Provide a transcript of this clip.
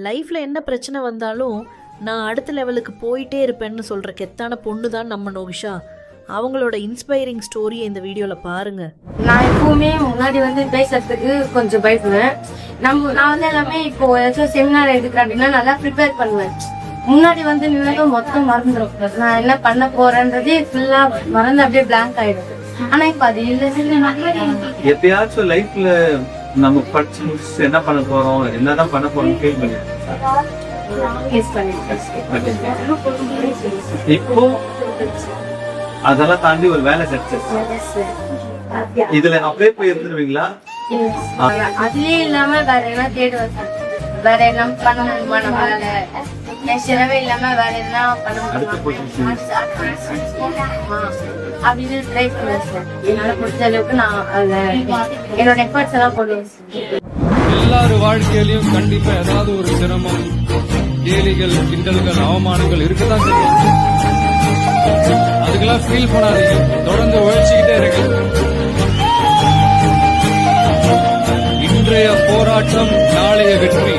லைஃப்பில் என்ன பிரச்சனை வந்தாலும் நான் அடுத்த லெவலுக்கு போயிட்டே இருப்பேன்னு சொல்கிற கெத்தான பொண்ணு தான் நம்ம நோவிஷா. அவங்களோட இன்ஸ்பைரிங் ஸ்டோரியை இந்த வீடியோவில் பாருங்கள். நான் எப்பவுமே முன்னாடி பேசுறதுக்கு கொஞ்சம் பயப்படுவேன். நான் எல்லாமே இப்போ ஏதாச்சும் செமினார் எடுக்கிறேன் அப்படின்னா நல்லா ப்ரிப்பேர் பண்ணுவேன். முன்னாடி நின்னதும் மொத்தம் மறந்துடும். நான் என்ன பண்ண போறேன்றதே ஃபுல்லா மறந்து அப்படியே பிளாங்க் ஆயிடும். ஆனா இப்ப அது இல்லை. எப்பயாச்சும் லைஃப்ல நம்ம படிச்சு முடிச்சு என்ன பண்ண போறோம், என்னதான் பண்ண போறோம் ஃபீல் பண்ணி இப்போ அதெல்லாம் தாண்டி ஒரு வேலை கிடைச்சிருச்சு. இதுல அப்படியே போய் இருந்துருவீங்களா? அதுலயே இல்லாம வேற என்ன தேடுவேன். வேற என்ன பண்ண முடியுமா நம்மளால, செலவே இல்லாம வேற என்ன பண்ண முடியுமா அப்படின்னு ட்ரை பண்ணுவேன் சார். என்னால முடிஞ்ச அளவுக்கு நான் என்னோட எஃபர்ட்ஸ் எல்லாம் போடுவேன். எல்லாரும் வாழ்க்கையிலயும் கண்டிப்பா ஏதாவது ஒரு சிரமம், கேலிகள், கிண்டல்கள், அவமானங்கள் இருக்கதான் செய்யும். அதுக்கெல்லாம் ஃபீல் பண்ணாதீங்க, தொடர்ந்து உழைச்சிக்கிட்டே இருங்க. இன்றைய போராட்டம் நாளைய வெற்றி.